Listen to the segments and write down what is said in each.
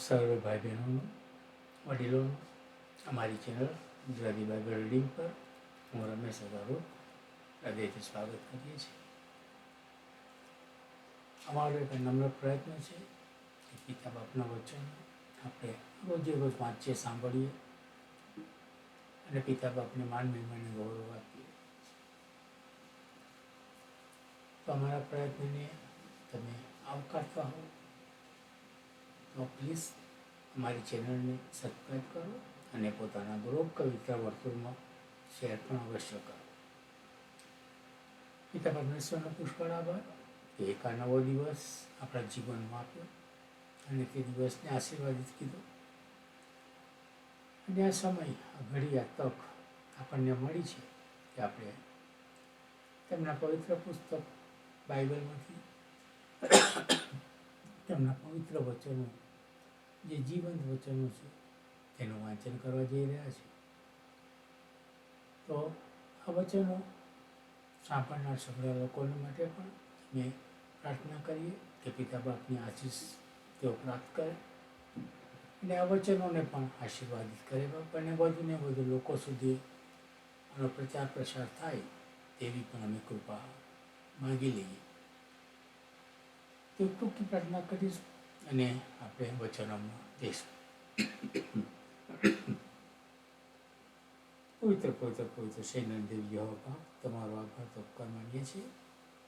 સર્વે ભાઈ બહેનોનું, વડીલોનું અમારી channel Gujarati Bible reading પર હું રમેશ અગારો હૃદયથી સ્વાગત કરીએ છીએ. અમારો એક નમ્ર પ્રયત્ન છે કે પિતા બાપના વચન આપણે રોજે રોજ વાંચીએ, સાંભળીએ અને પિતા બાપને માન મહિમાને ગૌરવ આપીએ. તો અમારા પ્રયત્નને તમે આવકારતા હો તો પ્લીઝ અમારી ચેનલને સબસ્ક્રાઈબ કરો અને પોતાના ગ્રુપ કે મિત્ર વર્તુળમાં શેર પણ અવશ્ય કરો. પિતા પરમેશ્વરનો પુષ્કળ આભાર કે એક આ નવો દિવસ આપણા જીવનમાં આપ્યો અને તે દિવસને આશીર્વાદિત કીધો અને આ સમય, આ ઘડી, આ તક આપણને મળી છે કે આપણે તેમના પવિત્ર પુસ્તક બાઇબલમાંથી તેમના પવિત્ર વચનો, જે જીવંત વચનો છે, તેનું વાંચન કરવા જઈ રહ્યા છે. તો આ વચનો સાંભળનાર સગળા લોકોને માટે પણ મેં પ્રાર્થના કરીએ કે પિતા બાપની આશીષ તેઓ પ્રાપ્ત કરે અને આ વચનોને પણ આશીર્વાદિત કરે બાપ, અને વધુને વધુ લોકો સુધી આનો પ્રચાર પ્રસાર થાય તેવી પણ અમે કૃપા માંગી લઈએ. તો ટૂંકી પ્રાર્થના કરીશું અને આપણે વચનોમાં જઈશું. પવિત્ર પવિત્ર પવિત્ર સૈન્ય દેવ યહોવા, તમારો આભાર તો ઉપકાર માનીએ છીએ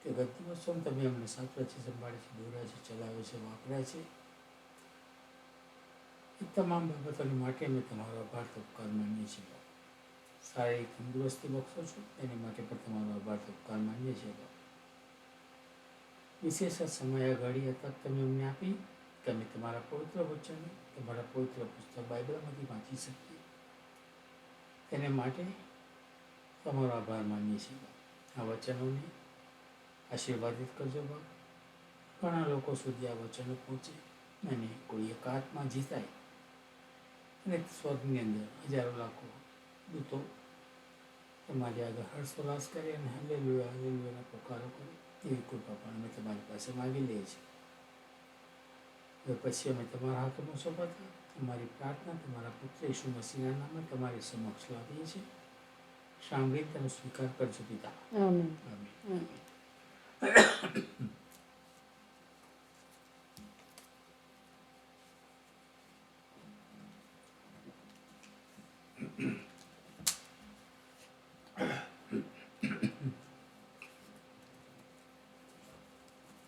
કે ગત દિવસોમાં તમે અમને સાચવા છે, સંભાળે છે, દોર્યા છે, ચલાવે છે, વાપર્યા છે. એ તમામ બાબતોને માટે અમે તમારો આભાર તો ઉપકાર માનીએ છીએ. શારીરિક તંદુરસ્તી બક્ષો છો એની માટે પણ તમારો આભાર તો ઉપકાર માનીએ છીએ. વિશેષ સમય ઘડી તક તમે અમને આપી કે અમે તમારા પવિત્ર વચનો, તમારા પવિત્ર પુસ્તક બાઇબલમાંથી વાંચી શકીએ. તેને માટે તમારો આભાર માનીએ છીએ. આ વચનોને આશીર્વાદિત કરજો બાપ. ઘણા લોકો સુધી આ વચનો પહોંચે અને કોઈ એક આત્મા જીતાય અને સ્વર્ગની અંદર હજારો લાખો દૂતો તમારી આગળ હર્ષોલ્લાસ કરે અને હાલેલુયા હાલેલુયાના પ્રકારો કરે એવી કૃપા પણ અમે તમારી પાસે માગી લઈએ છીએ. હવે પછી અમે તમારા હાથોમાં સોંપતા અમારી પ્રાર્થના તમારા પુત્ર ઈસુ મસીહના નામે તમારી સમક્ષ લાવીએ છીએ. સાંભળી તેનો સ્વીકાર કરજો પિતા. આમીન. આમીન.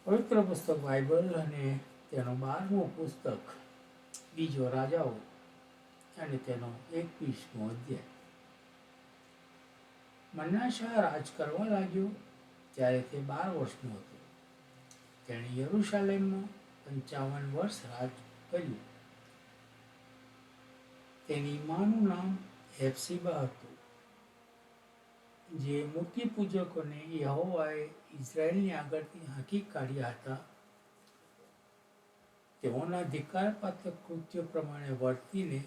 પવિત્ર પુસ્તક બાઇબલ અને તેનું 12મું પુસ્તક બીજો રાજાઓ અને તેનો 21મો અધ્યાય. મનાસા રાજ કરવા લાગ્યો ત્યારે તે 12 વર્ષનો હતો. તેણે યરૂશાલેમમાં 55 વર્ષ રાજ કર્યું. તેની માનું નામ હેફસીબા હતું, જે મૂર્તિ પૂજકોને યહોવાએ ઇઝરાયલની આગળથી હાંકી કાઢ્યા હતા. તેઓના ધિક્કારપાત્ર કૃત્યો પ્રમાણે વર્તીને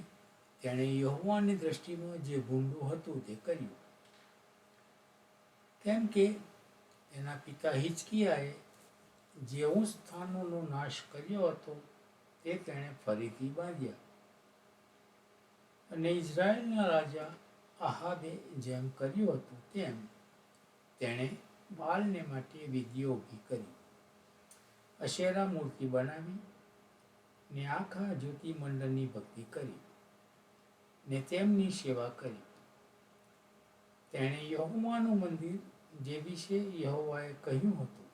તેણે યહોવાની દ્રષ્ટિમાં જે ભૂંડું હતું તે કર્યું. કેમ કે એના પિતા હિજકિયાએ જેવું સ્થાનોનો નાશ કર્યો હતો તે તેણે ફરીથી બાંધ્યા. અને ઇઝરાયલના રાજા આહાબે જેમ કર્યું હતું તેમ તેણે બાલને માટે વિધિઓ ઊભી કરી, અશેરા મૂર્તિ બનાવી ને આખા જ્યોતિ મંડળની ભક્તિ કરી ને તેમની સેવા કરી. તેણે યહોવાનું મંદિર, જે વિશે યહોવાએ કહ્યું હતું,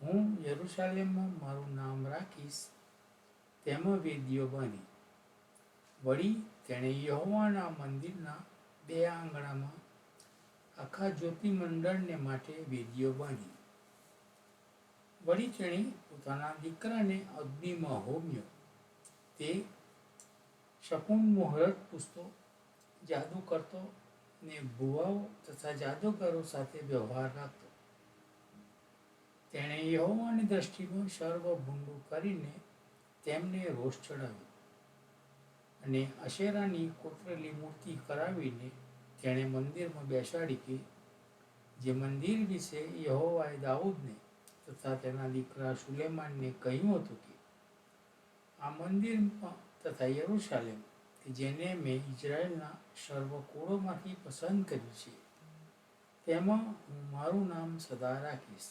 હું યરૂશાલેમમાં મારું નામ રાખીશ, તેમાં વેદીઓ બાંધી. વળી તેણે યહોવાના મંદિરના 2 આંગણામાં આખા જ્યોતિમંડળને માટે વેદીઓ બાંધી. વળી તેણે પોતાના દીકરાને અગ્નિમાં હોમ્યો. તે શકુન મુહૂર્ત પૂછતો, જાદુ કરતો ને ભુવાઓ તથા જાદુગરો સાથે વ્યવહાર રાખતો. તેણે યહોવાની દ્રષ્ટિમાં સર્વ ભૂંડું કરીને તેમને રોષ ચડાવ્યો અને અશેરાની કોતરેલી મૂર્તિ કરાવીને તેણે મંદિરમાં બેસાડી કે જે મંદિર વિશે યહોવાએ દાઉદને તથા તેના દીકરા સુલેમાનને કહ્યું હતું કે આ મંદિર તથા યરૂશાલેમ કે જેને મેં ઇઝરાયલના સર્વ કુળોમાંથી પસંદ કર્યું છે, તેમાં હું મારું નામ સદા રાખીશ.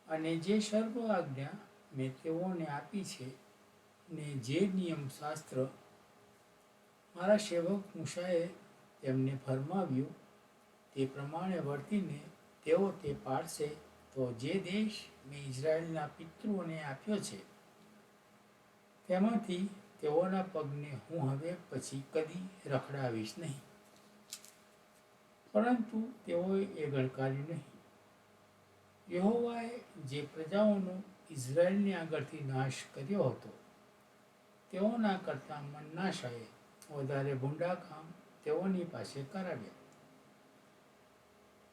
અને જે સર્વ આજ્ઞા મેં તેઓને આપી છે ને જે નિયમ શાસ્ત્ર મારા સેવક મૂસાએ તેમને ફરમાવ્યું, તે પ્રમાણે વર્તીને તેઓ તે પાળશે, તો જે દેશ મેં ઇઝરાયલના પિતૃઓને આપ્યો છે, તેમાંથી તેઓના પગને હું હવે પછી કદી રખડાવીશ નહીં. પરંતુ તેઓએ એ ગણકાર્યું નહીં. યહોવાએ જે પ્રજાઓનો ઇઝરાયલની આગળથી નાશ કર્યો હતો, તેઓના કરતાં મનાસાએ વધારે ભૂંડા કામ તેઓની પાસે કરાવ્યા.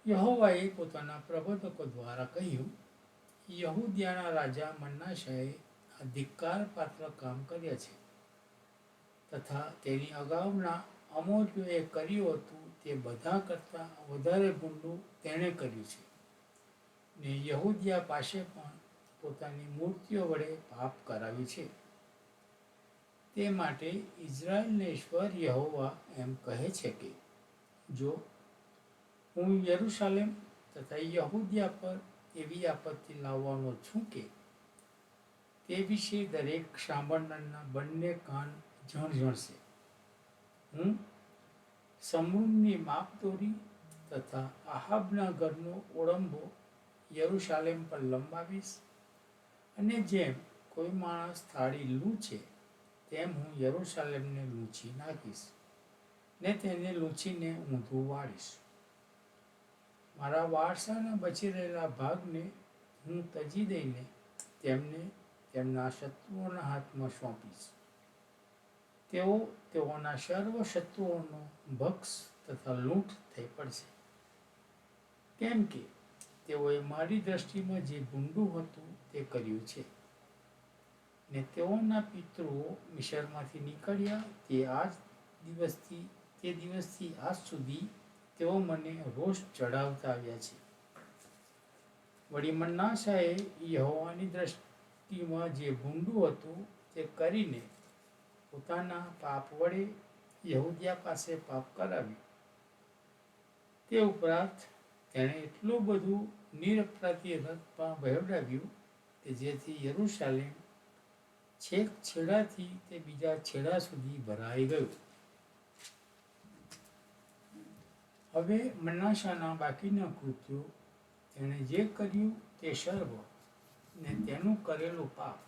યહોવાએ પોતાના પ્રબોધકો દ્વારા કહ્યું, યહૂદિયાના રાજા મનાસાએ આ ધિક્કાર પાત્ર કામ કર્યા છે, તથા તેની અગાઉના અમોરીઓએ કર્યું હતું તે બધા કરતાં વધારે ભૂંડું તેણે કર્યું છે, ને યહૂદિયા પાસે પણ પોતાની મૂર્તિઓ વડે પાપ કરાવ્યું છે. તે માટે ઇઝરાયલને ઈશ્વર યહોવા એમ કહે છે કે, જો હું યરૂશાલેમ તથા યહૂદિયા પર એવી આપત્તિ લાવવાનો છું કે તે વિશે દરેક સાંભળનારના બંને કાન ઝણઝણશે. હું સમરૂમની માપદોરી તથા આહાબના ઘરનો ઓળંબો યરૂશાલેમ પર લંબાવીશ, અને જેમ કોઈ માણસ થાળી લૂછે તેમ હું યરૂશાલેમને લૂછી નાખીશ, ને તેને લૂછીને ઊંધું વાળીશ. મારા વારસાના બચી રહેલા ભાગને હું તજી દઈને તેમને તેમના શત્રુઓના હાથમાં સોંપીશ. તેઓ તેઓના સર્વ શત્રુઓનો ભક્ષ તથા લૂંટ થઈ પડશે, કેમ કે તેઓએ મારી દ્રષ્ટિમાં જે ભૂંડું હતું તે કર્યું છે, ને તેઓના પિતૃઓ મિસરમાંથી નીકળ્યા તે દિવસથી આજ સુધી તેઓ મને રોષ ચડાવતા આવ્યા છે. વળી મનાસાએ યહોવાની દ્રષ્ટિમાં જે ભૂંડું હતું તે કરીને પોતાના પાપ વડે યહૂદિયા પાસે પાપ કરાવ્યું. તે ઉપરાંત તેણે એટલું બધું નિરપરાધી રથમાં વહેવડાવ્યું કે જેથી યરૂશાલેમ છેક છેડાથી તે બીજા છેડા સુધી ભરાઈ ગયું. હવે મનાસાના બાકીના કૃત્યો, તેણે જે કર્યું તે સર્વ, ને તેનું કરેલું પાપ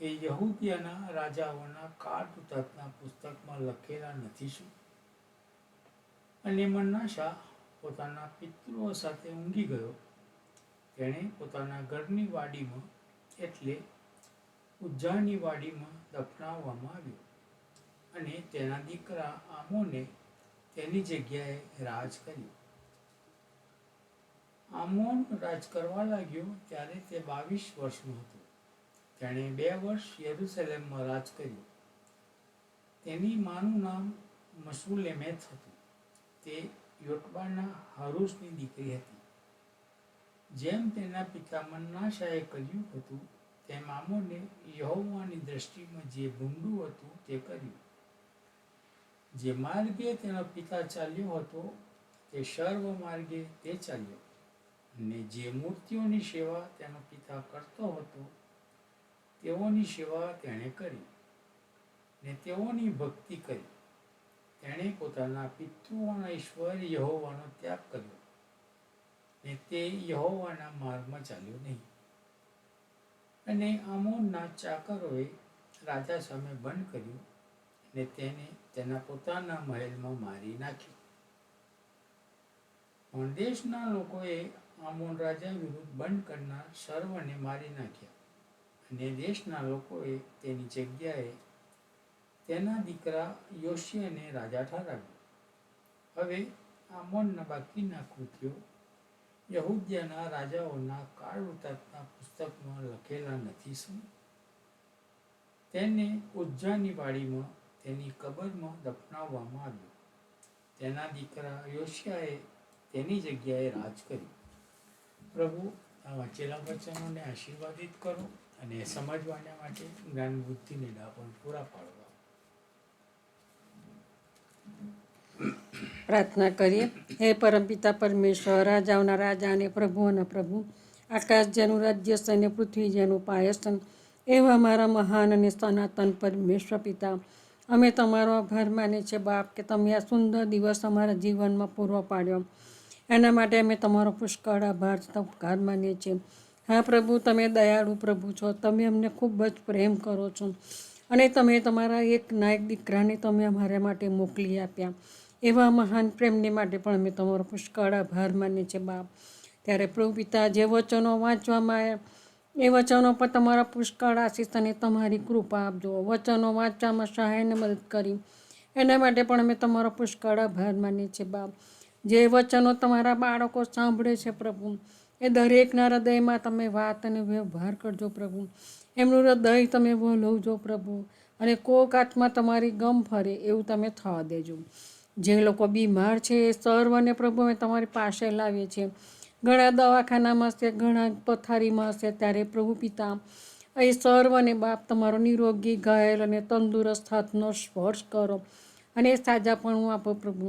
એ યહૂદિયાના રાજાઓના કાળ વૃત્તાંતના પુસ્તકમાં લખેલા નથી શું? અને મનાસા પોતાના પિતૃઓ સાથે ઊંઘી ગયો. તેણે પોતાના ઘરની વાડીમાં એટલે ઉજ્જાની વાડીમાં દફનાવવામાં આવ્યો, અને તેના દીકરા આમોને તેની જગ્યાએ રાજ કર્યું. આમોન રાજ કરવા લાગ્યો ત્યારે તે 22 વર્ષનો હતો. તેણે 2 વર્ષ યરૂશાલેમમાં રાજ કર્યું. તેની માનું નામ મશુલેમેથ હતું. તે યોટબાના હારૂસની દીકરી હતી. જેમ તેના પિતા મનાસાએ કર્યું હતું, તેમ આમોને યહોવાની દ્રષ્ટિમાં જે ભૂંડું હતું તે કર્યું. જે માર્ગે તેનો પિતા ચાલ્યો હતો તે સર્વ માર્ગે તે ચાલ્યો, અને જે મૂર્તિઓની સેવા તેનો પિતા કરતો હતો તેઓની સેવા તેણે કરી, ને તેઓની ભક્તિ કરી. તેણે પોતાના પિતૃઓના ઈશ્વર યહોવાનો ત્યાગ કર્યો, ને તે યહોવાના માર્ગમાં ચાલ્યો નહીં. અને આમોનના ચાકરોએ રાજા સામે બંધ કર્યું, ને તેને તેના પોતાના મહેલમાં મારી નાખ્યો. પણ દેશના લોકોએ આમોન રાજા વિરુદ્ધ બંધ કરનાર સર્વને મારી નાખ્યા, અને દેશના લોકોએ તેની જગ્યાએ તેના દીકરા યોશિયાને રાજા ઠરાવ્યો. હવે આમોનના બાકીના કૃત્યો યહૂદિયાના રાજાઓના કાળ વૃત્તાંતના પુસ્તકમાં લખેલા નથી શું? તેને ઉજ્જાની વાડીમાં તેની કબરમાં દફનાવવામાં આવ્યો. તેના દીકરા યોશિયાએ તેની જગ્યાએ રાજ કર્યું. પ્રભુ આ વાંચેલા વચનોને આશીર્વાદિત કરો. અને સમજવાના માટે જ્ઞાન બુદ્ધિને દાપણ પૂરા પાડવા. પ્રાર્થના કરીએ. હે પરમપિતા પરમેશ્વર, રાજાઓના રાજા અને પ્રભુઓના પ્રભુ, આકાશ જેનું રાજ્ય છે અને પૃથ્વી જેનું પાયસ્થાન, એવા મારા મહાન અને સનાતન પરમેશ્વર પિતા, અમે તમારો આભાર માનીએ છીએ બાપ કે તમે આ સુંદર દિવસ અમારા જીવનમાં પૂરો પાડ્યો. એના માટે અમે તમારો પુષ્કળ આભાર માનીએ છીએ. હા પ્રભુ, તમે દયાળુ પ્રભુ છો. તમે અમને ખૂબ જ પ્રેમ કરો છો અને તમે તમારા એકના એક દીકરાને તમે અમારા માટે મોકલી આપ્યા. એવા મહાન પ્રેમને માટે પણ અમે તમારો પુષ્કળ આભાર માનીએ છીએ બાપ. ત્યારે પ્રભુ પિતા, જે વચનો વાંચવામાં આવ્યા એ વચનો પર તમારા પુષ્કળ આશીષ અને તમારી કૃપા આપજો. વચનો વાંચવામાં સહાયને મદદ કરી એના માટે પણ અમે તમારો પુષ્કળ આભાર માનીએ છીએ બાપ. જે વચનો તમારા બાળકો સાંભળે છે પ્રભુ, એ દરેકના હૃદયમાં તમે વાત અને વ્યવહાર કરજો પ્રભુ. એમનું હૃદય તમે વલોવજો પ્રભુ, અને કોક આત્મા તમારી ગમ ફરે એવું તમે થવા દેજો. જે લોકો બીમાર છે એ સર્વને પ્રભુ અમે તમારી પાસે લાવીએ છીએ. ઘણા દવાખાનામાં હશે, ઘણા પથારીમાં હશે, ત્યારે પ્રભુ પિતા, એ સર્વને બાપ તમારો નિરોગી, ઘાયલ અને તંદુરસ્ત હાથનો સ્પર્શ કરો અને સાજાપણું આપો પ્રભુ.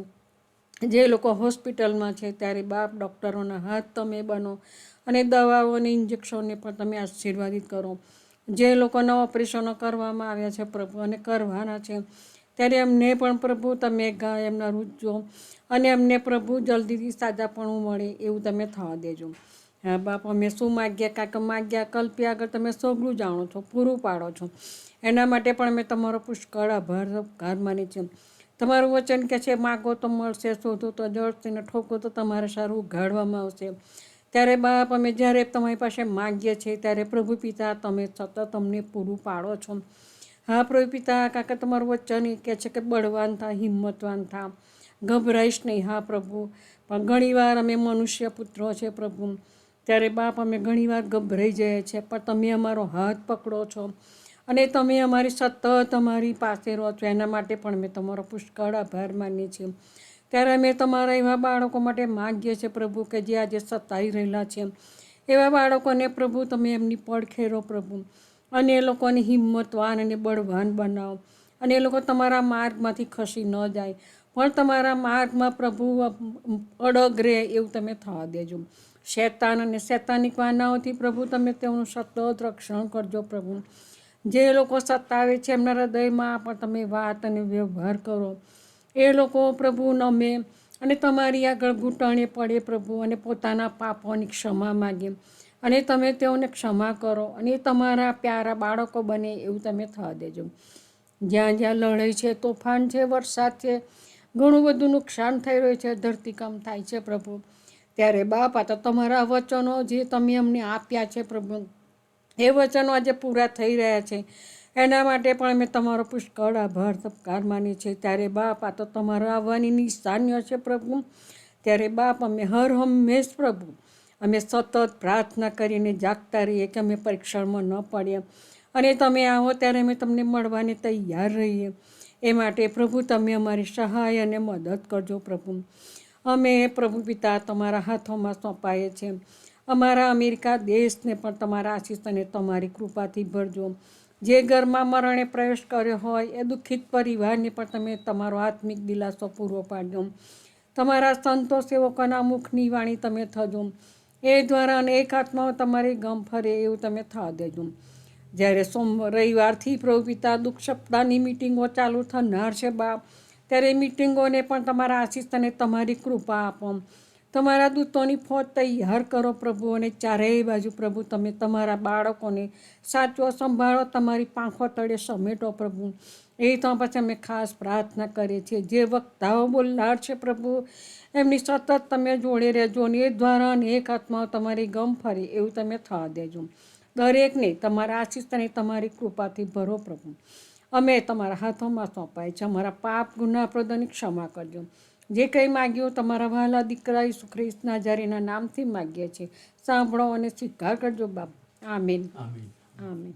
જે લોકો હોસ્પિટલમાં છે ત્યારે બાપ ડૉક્ટરોના હાથ તમે બનો અને દવાઓ અને ઇન્જેક્શનને પણ તમે આશીર્વાદિત કરો. જે લોકોના ઓપરેશનો કરવામાં આવ્યા છે પ્રભુ અને કરવાના છે, ત્યારે એમને પણ પ્રભુ તમે એમના રૂજો અને એમને પ્રભુ જલ્દીથી સાજાપણું મળે એવું તમે થવા દેજો. હા બાપ, અમે શું માગ્યા કાંક માગ્યા કલ્પ્યા આગળ તમે સગળું જાણો છો, પૂરું પાડો છો. એના માટે પણ અમે તમારો પુષ્કળ આભાર માનીએ છીએ. તમારું વચન કે છે, માગો તો મળશે, શોધો તો જળશે ને ઠોકો તો તમારે સારું ઉઘાડવામાં આવશે. ત્યારે બાપ, અમે જ્યારે તમારી પાસે માગીએ છીએ ત્યારે પ્રભુ પિતા તમે સતત અમને પૂરું પાડો છો. હા પ્રભુ પિતા, કાકા તમારું વચન એ કહે છે કે બળવાન થા, હિંમતવાન થા, ગભરાઈશ નહીં. હા પ્રભુ, પણ ઘણીવાર અમે મનુષ્ય પુત્રો છે પ્રભુ, ત્યારે બાપ અમે ઘણીવાર ગભરાઈ જઈએ છીએ, પણ તમે અમારો હાથ પકડો છો અને તમે અમારી સતત અમારી પાસે રહો છો. એના માટે પણ અમે તમારો પુષ્કળ આભાર માનીએ છીએ. ત્યારે અમે તમારા એવા બાળકો માટે માગીએ છીએ પ્રભુ કે જે આજે સતાઈ રહેલા છે. એવા બાળકોને પ્રભુ તમે એમની પડખે રહો પ્રભુ, અને એ લોકોની હિંમતવાન અને બળવાન બનાવો, અને એ લોકો તમારા માર્ગમાંથી ખસી ન જાય, પણ તમારા માર્ગમાં પ્રભુ અડગ રહે એવું તમે થવા દેજો. શૈતાન અને શૈતાનિક વાનાઓથી પ્રભુ તમે તેઓનું સતત રક્ષણ કરજો પ્રભુ. જે લોકો સતાવે છે એમના હૃદયમાં પણ તમે વાત અને વ્યવહાર કરો. એ લોકો પ્રભુ નમે અને તમારી આગળ ઘૂંટણે પડે પ્રભુ, અને પોતાના પાપોની ક્ષમા માગે, અને તમે તેઓને ક્ષમા કરો અને તમારા પ્યારા બાળકો બને એવું તમે થવા દેજો. જ્યાં જ્યાં લડાઈ છે, તોફાન છે, વરસાદ છે, ઘણું બધું નુકસાન થઈ રહ્યું છે, ધરતીકંપ થાય છે પ્રભુ, ત્યારે બાપ આ તો તમારા વચનો જે તમે અમને આપ્યા છે પ્રભુ, એ વચનો આજે પૂરા થઈ રહ્યા છે. એના માટે પણ અમે તમારો પુષ્કળ આભાર માનીએ છીએ. ત્યારે બાપ આ તો તમારા આવવાની નિશાનીઓ છે પ્રભુ, ત્યારે બાપ અમે હર હંમેશ પ્રભુ અમે સતત પ્રાર્થના કરીને જાગતા રહીએ કે અમે પરીક્ષણમાં ન પડીએ, અને તમે આવો ત્યારે અમે તમને મળવાને તૈયાર રહીએ. એ માટે પ્રભુ તમે અમારી સહાય અને મદદ કરજો પ્રભુ. અમે પ્રભુ પિતા તમારા હાથોમાં સોંપાઈએ છીએ. અમારા અમેરિકા દેશને પણ તમારા આશીષ અને તમારી કૃપાથી ભરજો. જે ઘરમાં મરણે પ્રવેશ કર્યો હોય એ દુઃખિત પરિવારને પણ તમે તમારો આત્મિક દિલાસો પૂરો પાડજો. તમારા સંતો સેવકોના મુખની વાણી તમે થજો, એ દ્વારા અનેક આત્માઓ તમારી ગમ ફરે એવું તમે થવા દેજો. જ્યારે રવિવારથી પ્રભુ પિતા દુઃખ સપ્તાહની મિટિંગો ચાલુ થનાર છે બાપ, ત્યારે મિટિંગોને પણ તમારા આશીષ અને તમારી કૃપા આપો. તમારા દૂતોની ફોજ તૈયાર કરો પ્રભુ, અને ચારેય બાજુ પ્રભુ તમે તમારા બાળકોને સાચવો, સંભાળો, તમારી પાંખો તળે સમેટો પ્રભુ. એ તો પછી અમે ખાસ પ્રાર્થના કરીએ છીએ. જે વક્તાઓ બોલનાર છે પ્રભુ, એમની સતત તમે જોડે રહેજો, અને એ દ્વારા અનેક આત્માઓ તમારી ગમ ફરે એવું તમે થવા દેજો. દરેકને તમારા આશીષ અને તમારી કૃપાથી ભરો પ્રભુ. અમે તમારા હાથોમાં સોંપાય છે. અમારા પાપ ગુનાહ પ્રદાની ક્ષમા કરજો. જે કંઈ માગ્યું તમારા વહાલા દીકરા ઈસુ ખ્રિસ્ત નાઝારીના નામથી માગીએ છીએ. સાંભળો અને સ્વીકાર કરજો બાપ. આમીન. આમીન. આમીન.